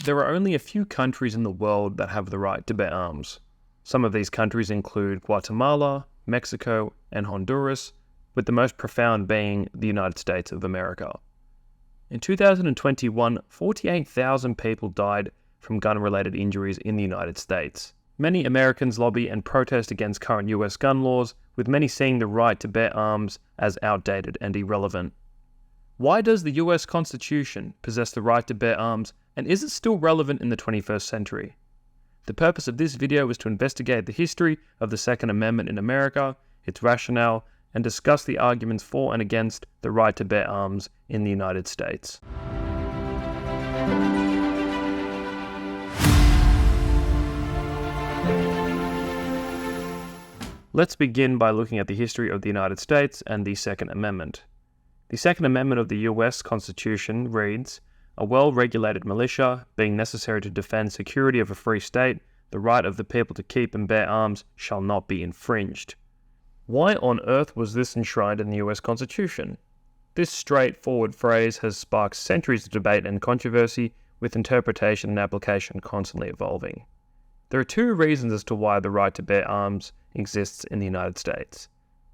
There are only a few countries in the world that have the right to bear arms. Some of these countries include Guatemala, Mexico, and Honduras, with the most profound being the United States of America. In 2021, 48,000 people died from gun-related injuries in the United States. Many Americans lobby and protest against current US gun laws, with many seeing the right to bear arms as outdated and irrelevant. Why does the US Constitution possess the right to bear arms, and is it still relevant in the 21st century? The purpose of this video is to investigate the history of the Second Amendment in America, its rationale, and discuss the arguments for and against the right to bear arms in the United States. Let's begin by looking at the history of the United States and the Second Amendment. The Second Amendment of the US Constitution reads, "A well-regulated militia, being necessary to defend security of a free state, the right of the people to keep and bear arms shall not be infringed." Why on earth was this enshrined in the US Constitution? This straightforward phrase has sparked centuries of debate and controversy, with interpretation and application constantly evolving. There are two reasons as to why the right to bear arms exists in the United States.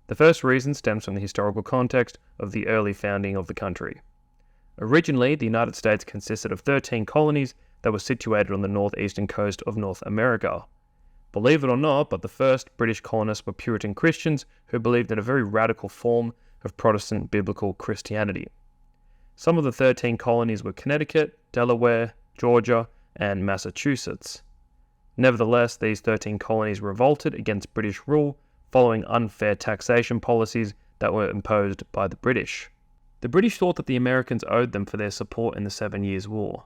The first reason stems from the historical context of the early founding of the country. Originally, the United States consisted of 13 colonies that were situated on the northeastern coast of North America. Believe it or not, but the first British colonists were Puritan Christians who believed in a very radical form of Protestant biblical Christianity. Some of the 13 colonies were Connecticut, Delaware, Georgia, and Massachusetts. Nevertheless, these 13 colonies revolted against British rule following unfair taxation policies that were imposed by the British. The British thought that the Americans owed them for their support in the 7 Years' War.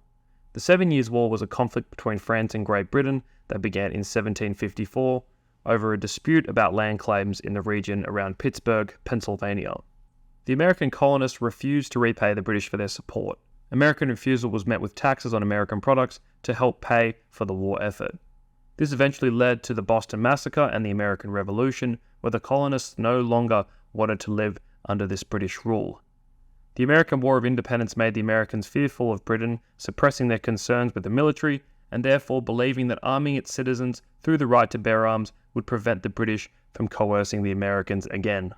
The 7 Years' War was a conflict between France and Great Britain that began in 1754 over a dispute about land claims in the region around Pittsburgh, Pennsylvania. The American colonists refused to repay the British for their support. American refusal was met with taxes on American products to help pay for the war effort. This eventually led to the Boston Massacre and the American Revolution, where the colonists no longer wanted to live under this British rule. The American War of Independence made the Americans fearful of Britain, suppressing their concerns with the military, and therefore believing that arming its citizens through the right to bear arms would prevent the British from coercing the Americans again.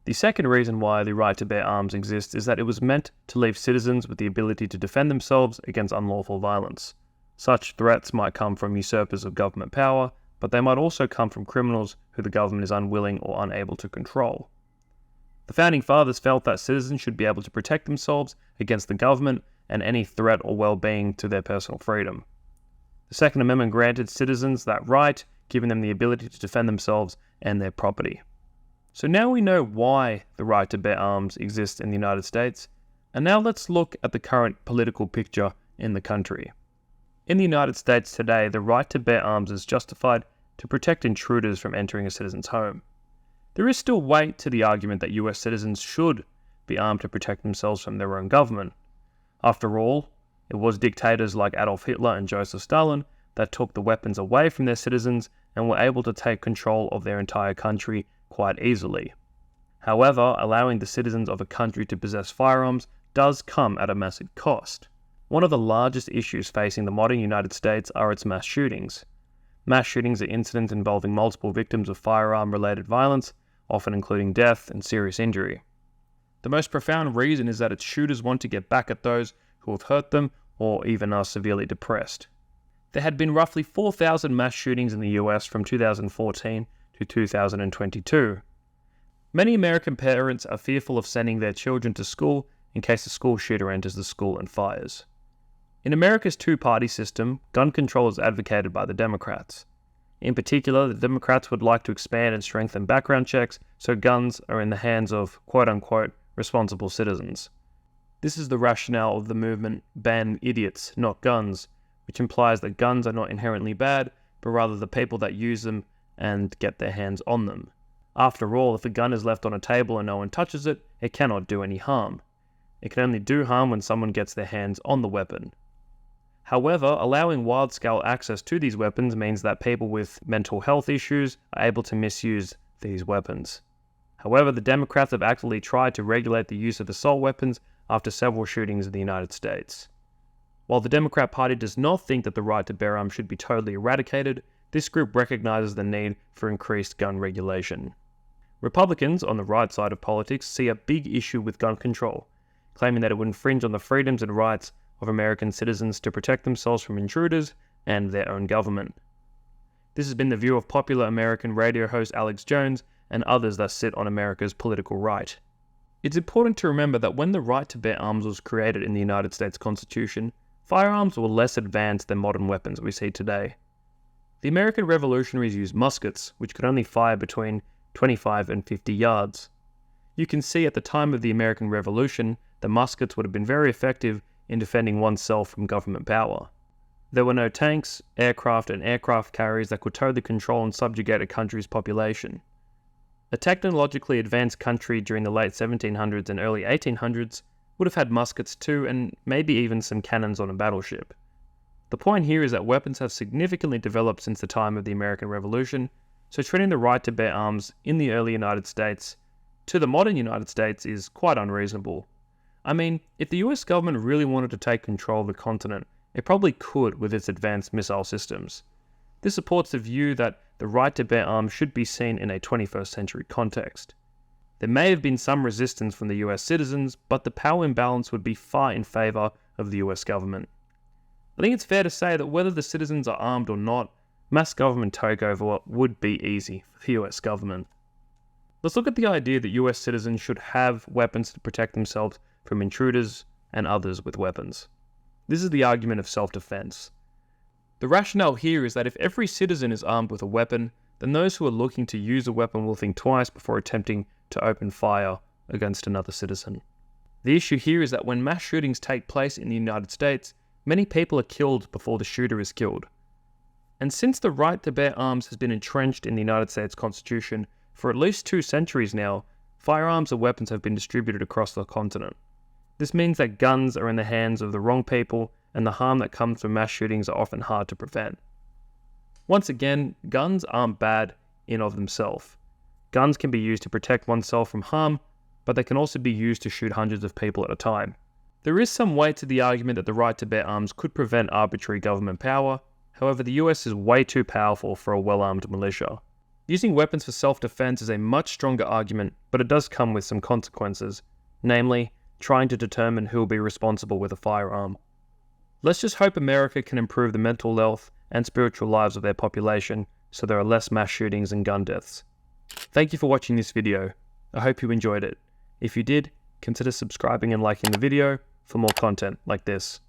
The second reason why the right to bear arms exists is that it was meant to leave citizens with the ability to defend themselves against unlawful violence. Such threats might come from usurpers of government power, but they might also come from criminals who the government is unwilling or unable to control. The Founding Fathers felt that citizens should be able to protect themselves against the government and any threat or well-being to their personal freedom. The Second Amendment granted citizens that right, giving them the ability to defend themselves and their property. So now we know why the right to bear arms exists in the United States, and now let's look at the current political picture in the country. In the United States today, the right to bear arms is justified to protect intruders from entering a citizen's home. There is still weight to the argument that US citizens should be armed to protect themselves from their own government. After all, it was dictators like Adolf Hitler and Joseph Stalin that took the weapons away from their citizens and were able to take control of their entire country quite easily. However, allowing the citizens of a country to possess firearms does come at a massive cost. One of the largest issues facing the modern United States are its mass shootings. Mass shootings are incidents involving multiple victims of firearm-related violence, often including death and serious injury. The most profound reason is that its shooters want to get back at those who have hurt them or even are severely depressed. There had been roughly 4,000 mass shootings in the US from 2014 to 2022. Many American parents are fearful of sending their children to school in case a school shooter enters the school and fires. In America's two-party system, gun control is advocated by the Democrats. In particular, the Democrats would like to expand and strengthen background checks so guns are in the hands of quote-unquote responsible citizens. This is the rationale of the movement Ban Idiots, Not Guns, which implies that guns are not inherently bad, but rather the people that use them and get their hands on them. After all, if a gun is left on a table and no one touches it, it cannot do any harm. It can only do harm when someone gets their hands on the weapon. However, allowing wide-scale access to these weapons means that people with mental health issues are able to misuse these weapons. However, the Democrats have actively tried to regulate the use of assault weapons after several shootings in the United States. While the Democrat Party does not think that the right to bear arms should be totally eradicated, this group recognizes the need for increased gun regulation. Republicans, on the right side of politics, see a big issue with gun control, claiming that it would infringe on the freedoms and rights of American citizens to protect themselves from intruders and their own government. This has been the view of popular American radio host Alex Jones and others that sit on America's political right. It's important to remember that when the right to bear arms was created in the United States Constitution, firearms were less advanced than modern weapons we see today. The American revolutionaries used muskets, which could only fire between 25 and 50 yards. You can see at the time of the American Revolution, the muskets would have been very effective in defending oneself from government power. There were no tanks, aircraft, and aircraft carriers that could totally control and subjugate a country's population. A technologically advanced country during the late 1700s and early 1800s would have had muskets too, and maybe even some cannons on a battleship. The point here is that weapons have significantly developed since the time of the American Revolution, so treating the right to bear arms in the early United States to the modern United States is quite unreasonable. I mean, if the US government really wanted to take control of the continent, it probably could with its advanced missile systems. This supports the view that the right to bear arms should be seen in a 21st century context. There may have been some resistance from the US citizens, but the power imbalance would be far in favour of the US government. I think it's fair to say that whether the citizens are armed or not, mass government takeover would be easy for the US government. Let's look at the idea that US citizens should have weapons to protect themselves from intruders and others with weapons. This is the argument of self-defense. The rationale here is that if every citizen is armed with a weapon, then those who are looking to use a weapon will think twice before attempting to open fire against another citizen. The issue here is that when mass shootings take place in the United States, many people are killed before the shooter is killed. And since the right to bear arms has been entrenched in the United States Constitution for at least 2 centuries now, firearms and weapons have been distributed across the continent. This means that guns are in the hands of the wrong people, and the harm that comes from mass shootings are often hard to prevent. Once again, guns aren't bad in of themselves. Guns can be used to protect oneself from harm, but they can also be used to shoot hundreds of people at a time. There is some weight to the argument that the right to bear arms could prevent arbitrary government power. However, the US is way too powerful for a well-armed militia. Using weapons for self-defense is a much stronger argument, but it does come with some consequences, namely, trying to determine who will be responsible with a firearm. Let's just hope America can improve the mental health and spiritual lives of their population so there are less mass shootings and gun deaths. Thank you for watching this video. I hope you enjoyed it. If you did, consider subscribing and liking the video for more content like this.